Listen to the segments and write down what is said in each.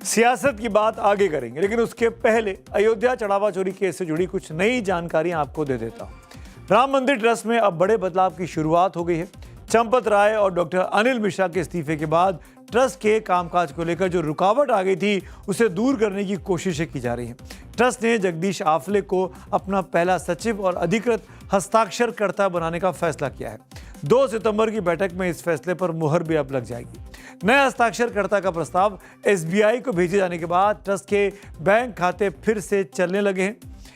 सियासत की बात आगे करेंगे, लेकिन उसके पहले अयोध्या चढ़ावा चोरी केस से जुड़ी कुछ नई जानकारियां आपको दे देता हूं। राम मंदिर ट्रस्ट में अब बड़े बदलाव की शुरुआत हो गई है। चंपत राय और डॉक्टर अनिल मिश्रा के इस्तीफे के बाद ट्रस्ट के कामकाज को लेकर जो रुकावट आ गई थी, उसे दूर करने की कोशिशें की जा रही हैं। ट्रस्ट ने जगदीश आफले को अपना पहला सचिव और अधिकृत हस्ताक्षरकर्ता बनाने का फैसला किया है। 2 सितंबर की बैठक में इस फैसले पर मुहर भी अब लग जाएगी। नए हस्ताक्षरकर्ता का प्रस्ताव एसबीआई को भेजे जाने के बाद ट्रस्ट के बैंक खाते फिर से चलने लगे हैं।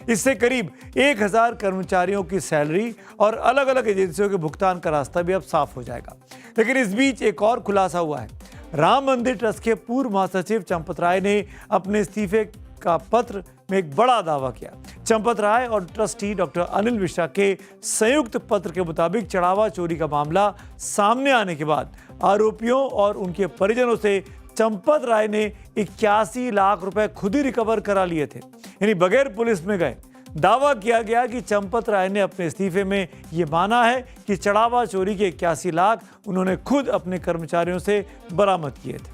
इससे करीब 1000 कर्मचारियों की सैलरी और अलग अलग एजेंसियों के भुगतान का रास्ता भी अब साफ हो जाएगा। लेकिन इस बीच एक और खुलासा हुआ है। राम मंदिर ट्रस्ट के पूर्व महासचिव चंपत राय ने अपने इस्तीफे का पत्र में एक बड़ा दावा किया। चंपत राय और ट्रस्टी डॉक्टर अनिल मिश्रा के संयुक्त पत्र के मुताबिक चढ़ावा चोरी का मामला सामने आने के बाद आरोपियों और उनके परिजनों से चंपत राय ने 81 लाख रुपए खुद ही रिकवर करा लिए थे, यानी बगैर पुलिस में गए। दावा किया गया कि चंपत राय ने अपने इस्तीफे में यह माना है कि चढ़ावा चोरी के 81 लाख उन्होंने खुद अपने कर्मचारियों से बरामद किए थे।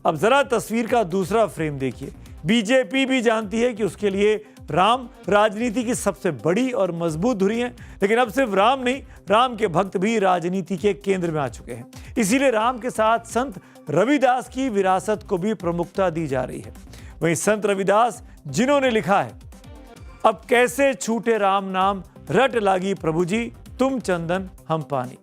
अब जरा तस्वीर का दूसरा फ्रेम देखिए। बीजेपी भी जानती है कि उसके लिए राम राजनीति की सबसे बड़ी और मजबूत धुरी है, लेकिन अब सिर्फ राम नहीं, राम के भक्त भी राजनीति के केंद्र में आ चुके हैं। इसीलिए राम के साथ संत रविदास की विरासत को भी प्रमुखता दी जा रही है। वहीं संत रविदास, जिन्होंने लिखा है, अब कैसे छूटे राम नाम, रट लागी प्रभु जी, तुम चंदन हम पानी।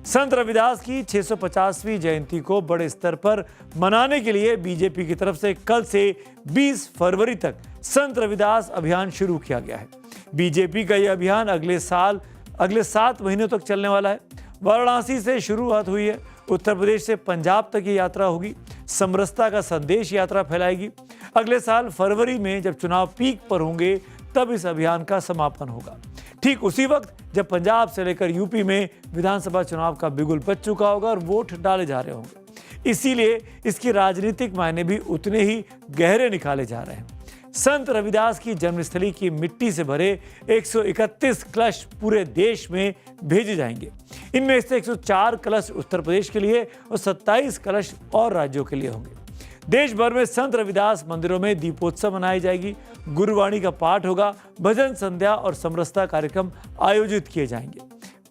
संत रविदास की 650वीं जयंती को बड़े स्तर पर मनाने के लिए बीजेपी की तरफ से कल से 20 फरवरी तक संत रविदास अभियान शुरू किया गया है। बीजेपी का यह अभियान अगले 7 महीनों तक चलने वाला है। वाराणसी से शुरुआत हुई है, उत्तर प्रदेश से पंजाब तक ये यात्रा होगी। समरसता का संदेश यात्रा फैलाएगी। अगले साल फरवरी में जब चुनाव पीक पर होंगे, तब इस अभियान का समापन होगा। ठीक उसी वक्त जब पंजाब से लेकर यूपी में विधानसभा चुनाव का बिगुल बज चुका होगा और वोट डाले जा रहे होंगे। इसीलिए इसकी राजनीतिक मायने भी उतने ही गहरे निकाले जा रहे हैं। संत रविदास की जन्मस्थली की मिट्टी से भरे 131 कलश पूरे देश में भेजे जाएंगे। इनमें से 104 कलश उत्तर प्रदेश के लिए और 27 कलश और राज्यों के लिए होंगे। देश भर में संत रविदास मंदिरों में दीपोत्सव मनाई जाएगी। गुरुवाणी का पाठ होगा, भजन संध्या और समरसता कार्यक्रम आयोजित किए जाएंगे।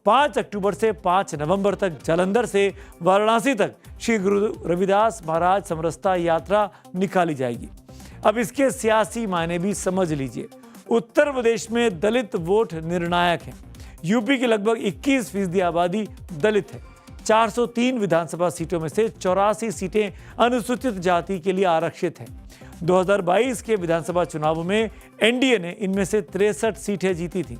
5 अक्टूबर से 5 नवंबर तक जालंधर से वाराणसी तक श्री गुरु रविदास महाराज समरसता यात्रा निकाली जाएगी। अब इसके सियासी मायने भी समझ लीजिए। उत्तर प्रदेश में दलित वोट निर्णायक है। यूपी की लगभग 21% आबादी दलित है। 403 विधानसभा सीटों में से 84 सीटें अनुसूचित जाति के लिए आरक्षित हैं। 2022 के विधानसभा चुनावों में एनडीए ने इनमें से 63 सीटें जीती थी।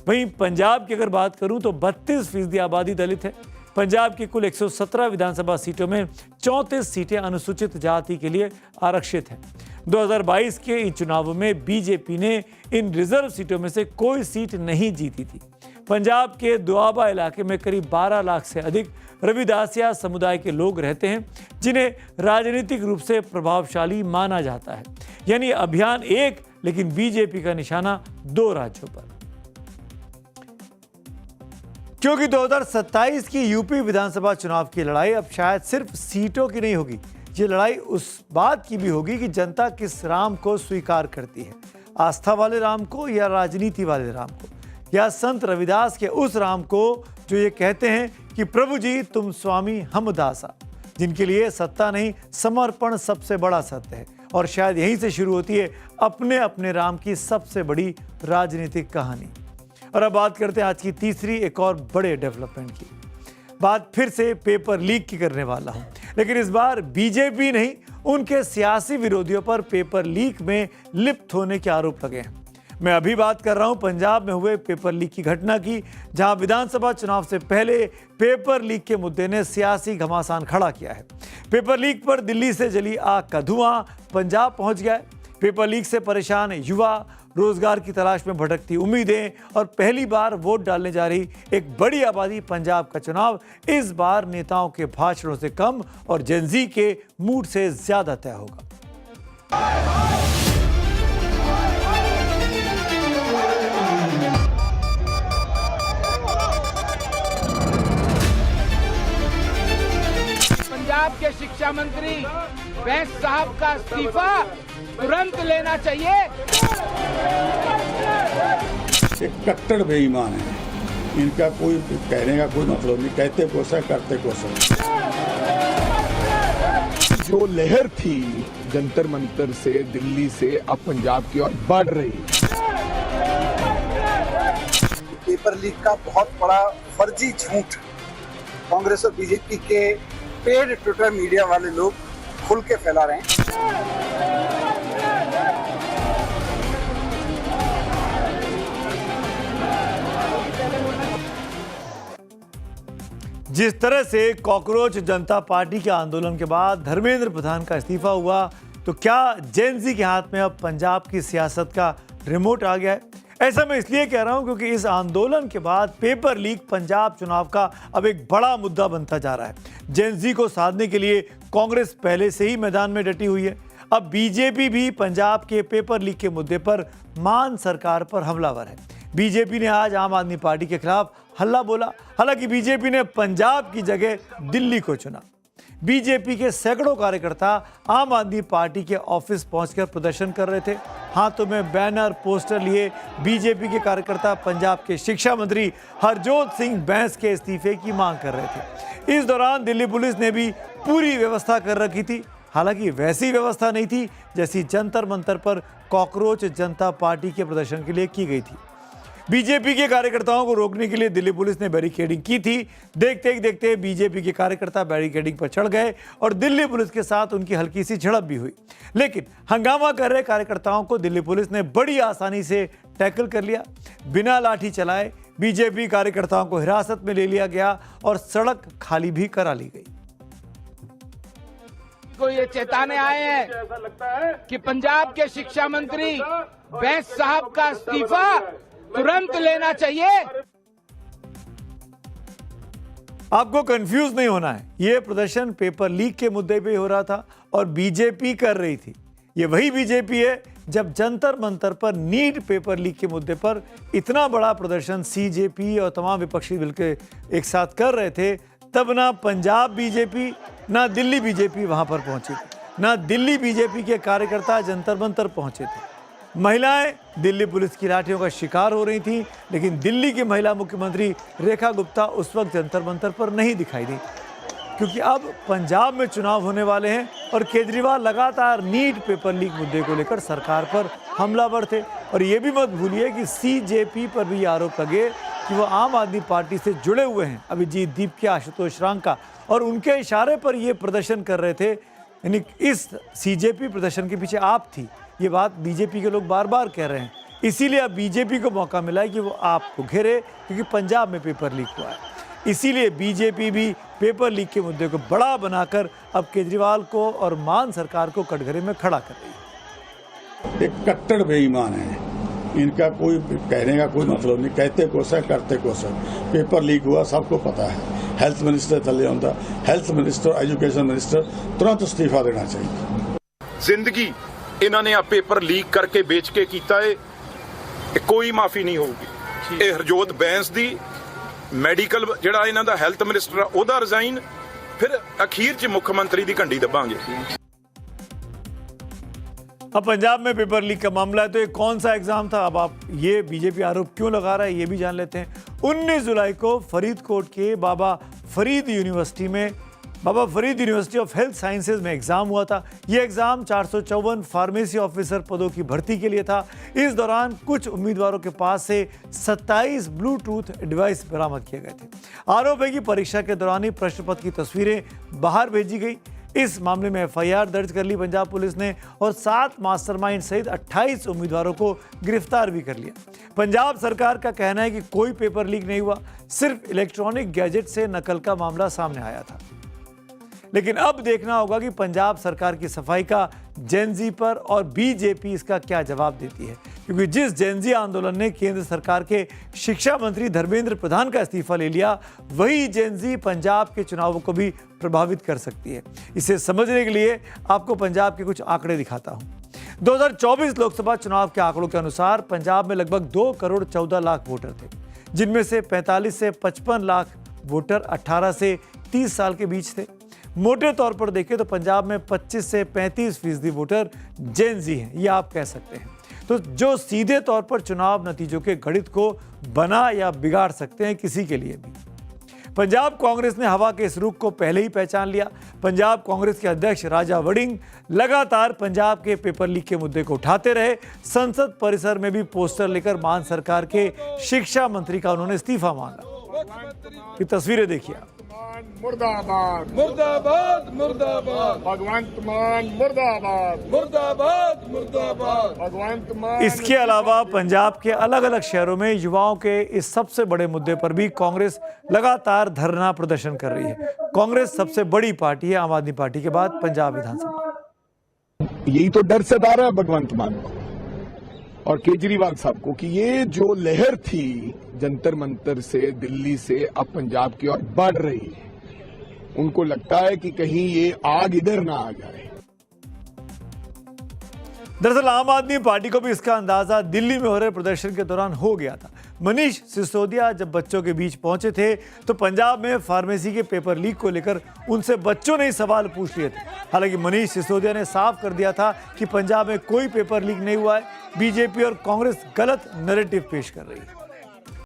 वहीं पंजाब की अगर बात करूं तो 32% आबादी दलित है। पंजाब की कुल 117 विधानसभा सीटों में 34 सीटें अनुसूचित जाति के लिए आरक्षित हैं। 2022 के इन चुनावों में बीजेपी ने इन रिजर्व सीटों में से कोई सीट नहीं जीती थी। पंजाब के दोआबा इलाके में करीब 12 लाख से अधिक रविदासिया समुदाय के लोग रहते हैं, जिन्हें राजनीतिक रूप से प्रभावशाली माना जाता है। यानी अभियान एक, लेकिन बीजेपी का निशाना 2 राज्यों पर। क्योंकि 2027 की यूपी विधानसभा चुनाव की लड़ाई अब शायद सिर्फ सीटों की नहीं होगी। ये लड़ाई उस बात की भी होगी कि जनता किस राम को स्वीकार करती है, आस्था वाले राम को या राजनीति वाले राम को, या संत रविदास के उस राम को जो ये कहते हैं कि प्रभु जी तुम स्वामी हम दासा, जिनके लिए सत्ता नहीं समर्पण सबसे बड़ा सत्य है। और शायद यहीं से शुरू होती है अपने अपने राम की सबसे बड़ी राजनीतिक कहानी। और अब बात करते हैं आज की तीसरी एक और बड़े डेवलपमेंट की। बात फिर से पेपर लीक की करने वाला हूं, लेकिन इस बार बीजेपी नहीं, उनके सियासी विरोधियों पर पेपर लीक में लिप्त होने के आरोप लगे हैं। मैं अभी बात कर रहा हूं पंजाब में हुए पेपर लीक की घटना की, जहां विधानसभा चुनाव से पहले पेपर लीक के मुद्दे ने सियासी घमासान खड़ा किया है। पेपर लीक पर दिल्ली से जली आग का धुआं पंजाब पहुंच गया है। पेपर लीक से परेशान युवा, रोजगार की तलाश में भटकती उम्मीदें और पहली बार वोट डालने जा रही एक बड़ी आबादी पंजाब का चुनाव इस बार नेताओं के भाषणों से कम और जेनजी के मूड से ज्यादा तय होगा। पंजाब के के शिक्षा मंत्री बैंस साहब का इस्तीफा तुरंत लेना चाहिए। एक कट्टर बेईमान है, इनका कोई कहने का कोई मतलब नहीं, कहते कुछ है करते कुछ है। जो लहर थी जंतर मंतर से दिल्ली से अब पंजाब की ओर बढ़ रही है। पेपर लीक का बहुत बड़ा फर्जी झूठ कांग्रेस और बीजेपी के पेड ट्विटर मीडिया वाले लोग खुल के फैला रहे हैं। जिस तरह से कॉकरोच जनता पार्टी के आंदोलन के बाद धर्मेंद्र प्रधान का इस्तीफा हुआ, तो क्या जेन ज़ी के हाथ में अब पंजाब की सियासत का रिमोट आ गया है? ऐसा मैं इसलिए कह रहा हूं क्योंकि इस आंदोलन के बाद पेपर लीक पंजाब चुनाव का अब एक बड़ा मुद्दा बनता जा रहा है। जेन ज़ी को साधने के लिए कांग्रेस पहले से ही मैदान में डटी हुई है। अब बीजेपी भी पंजाब के पेपर लीक के मुद्दे पर मान सरकार पर हमलावर है। बीजेपी ने आज आम आदमी पार्टी के खिलाफ हल्ला बोला। हालांकि बीजेपी ने पंजाब की जगह दिल्ली को चुना। बीजेपी के सैकड़ों कार्यकर्ता आम आदमी पार्टी के ऑफिस पहुंचकर प्रदर्शन कर रहे थे। हाथों में बैनर पोस्टर लिए बीजेपी के कार्यकर्ता पंजाब के शिक्षा मंत्री हरजोत सिंह बैंस के इस्तीफे की मांग कर रहे थे। इस दौरान दिल्ली पुलिस ने भी पूरी व्यवस्था कर रखी थी। हालांकि वैसी व्यवस्था नहीं थी जैसी जंतर मंतर पर कॉकरोच जनता पार्टी के प्रदर्शन के लिए की गई थी। बीजेपी के कार्यकर्ताओं को रोकने के लिए दिल्ली पुलिस ने बैरिकेडिंग की थी। देखते ही देखते बीजेपी के कार्यकर्ता बैरिकेडिंग पर चढ़ गए और दिल्ली पुलिस के साथ उनकी हल्की सी झड़प भी हुई। लेकिन हंगामा कर रहे कार्यकर्ताओं को दिल्ली पुलिस ने बड़ी आसानी से टैकल कर लिया। बिना लाठी चलाए बीजेपी कार्यकर्ताओं को हिरासत में ले लिया गया और सड़क खाली भी करा ली गई। को ये चेताने आए हैं कि पंजाब के शिक्षा मंत्री बैंस साहब का इस्तीफा तुरंत लेना चाहिए। आपको कंफ्यूज नहीं होना है, यह प्रदर्शन पेपर लीक के मुद्दे पे हो रहा था और बीजेपी कर रही थी। ये वही बीजेपी है जब जंतर मंतर पर नीट पेपर लीक के मुद्दे पर इतना बड़ा प्रदर्शन सीजेपी और तमाम विपक्षी मिलकर एक साथ कर रहे थे, तब ना पंजाब बीजेपी ना दिल्ली बीजेपी वहां पर पहुंची थी, ना दिल्ली बीजेपी के कार्यकर्ता जंतर मंतर पहुंचे थे। महिलाएं दिल्ली पुलिस की लाठियों का शिकार हो रही थीं, लेकिन दिल्ली की महिला मुख्यमंत्री रेखा गुप्ता उस वक्त जंतर मंतर पर नहीं दिखाई दी, क्योंकि अब पंजाब में चुनाव होने वाले हैं और केजरीवाल लगातार नीट पेपर लीक मुद्दे को लेकर सरकार पर हमलावर थे। और ये भी मत भूलिए कि सीजेपी पर भी आरोप लगे कि वो आम आदमी पार्टी से जुड़े हुए हैं, अभिजीत दीपकिया, आशुतोष रांका, और उनके इशारे पर ये प्रदर्शन कर रहे थे। यानी इस सीजेपी प्रदर्शन के पीछे आप थी, ये बात बीजेपी के लोग बार बार कह रहे हैं। इसीलिए अब बीजेपी को मौका मिला है कि वो आपको घेरे, क्योंकि पंजाब में पेपर लीक हुआ है। इसीलिए बीजेपी भी पेपर लीक के मुद्दे को बड़ा बनाकर अब केजरीवाल को और मान सरकार को कटघरे में खड़ा कर रही है। एक कट्टर बेईमान है, इनका कोई कहने का कोई मतलब नहीं, कहते कुछ है करते कुछ है। पेपर लीक हुआ सबको पता है। हेल्थ मिनिस्टर थले होंदा, हेल्थ मिनिस्टर, एजुकेशन मिनिस्टर तुरंत इस्तीफा देना चाहिए। जिंदगी इन्हों ने पेपर लीक करके बेच के किया है, कोई माफी नहीं होगी। ये हरजोत बैंस दी मैडिकल जिहड़ा इन्हां दा हेल्थ मिनिस्टर ओहदा रिजाइन, फिर अखीर च मुख्यमंत्री दी घंटी दबांगे। अब पंजाब में पेपर लीक का मामला है, तो ये कौन सा एग्जाम था? अब आप ये बीजेपी आरोप क्यों लगा रहा है ये भी जान लेते हैं। 19 जुलाई को फरीदकोट के Baba Farid university of health sciences में एग्जाम हुआ था। ये एग्जाम 454 फार्मेसी ऑफिसर पदों की भर्ती के लिए था। इस दौरान कुछ उम्मीदवारों के पास से 27 ब्लूटूथ डिवाइस बरामद किए गए थे। आरोप है कि परीक्षा के दौरान ही प्रश्न पत्र की तस्वीरें बाहर भेजी गई। इस मामले में एफआईआर दर्ज कर ली पंजाब पुलिस ने और 7 मास्टरमाइंड सहित 28 उम्मीदवारों को गिरफ्तार भी कर लिया। पंजाब सरकार का कहना है कि कोई पेपर लीक नहीं हुआ, सिर्फ इलेक्ट्रॉनिक गैजेट से नकल का मामला सामने आया था। लेकिन अब देखना होगा कि पंजाब सरकार की सफाई का जेन ज़ी पर और बीजेपी इसका क्या जवाब देती है, क्योंकि जिस जेन ज़ी आंदोलन ने केंद्र सरकार के शिक्षा मंत्री धर्मेंद्र प्रधान का इस्तीफा ले लिया, वही जेन ज़ी पंजाब के चुनावों को भी प्रभावित कर सकती है। इसे समझने के लिए आपको पंजाब के कुछ आंकड़े दिखाता हूं। 2024 लोकसभा चुनाव के आंकड़ों के अनुसार पंजाब में लगभग 2 करोड़ 14 लाख वोटर थे, जिनमें से 45 से 55 लाख वोटर 18 से 30 साल के बीच थे। मोटे तौर पर देखें तो पंजाब में 25 से 35% वोटर जेन ज़ी हैं, ये आप कह सकते हैं। तो जो सीधे तौर पर चुनाव नतीजों के गणित को बना या बिगाड़ सकते हैं किसी के लिए भी। पंजाब कांग्रेस ने हवा के इस रुख को पहले ही पहचान लिया। पंजाब कांग्रेस के अध्यक्ष राजा वड़िंग लगातार पंजाब के पेपर लीक के मुद्दे को उठाते रहे। संसद परिसर में भी पोस्टर लेकर मान सरकार के शिक्षा मंत्री का उन्होंने इस्तीफा मांगा। ये तस्वीरें देखिए आप। मुर्दाबाद मुर्दाबाद मुर्दाबाद भगवंत मान मुर्दाबाद मुर्दाबाद मुर्दाबाद भगवंत मान। इसके अलावा पंजाब के अलग अलग शहरों में युवाओं के इस सबसे बड़े मुद्दे पर भी कांग्रेस लगातार धरना प्रदर्शन कर रही है। कांग्रेस सबसे बड़ी पार्टी है आम आदमी पार्टी के बाद पंजाब विधानसभा। यही तो डर सता रहा है भगवंत मान को और केजरीवाल साहब को कि ये जो लहर थी जंतर मंतर से दिल्ली से अब पंजाब की ओर बढ़ रही है, उनको लगता है कि कहीं ये आग इधर ना आ जाए। दरअसल आम आदमी पार्टी को भी इसका अंदाजा दिल्ली में हो रहे प्रदर्शन के दौरान हो गया था। मनीष सिसोदिया जब बच्चों के बीच पहुंचे थे तो पंजाब में फार्मेसी के पेपर लीक को लेकर उनसे बच्चों ने ही सवाल पूछ लिए थे। हालांकि मनीष सिसोदिया ने साफ कर दिया था कि पंजाब में कोई पेपर लीक नहीं हुआ है। बीजेपी और कांग्रेस गलत नैरेटिव पेश कर रही है।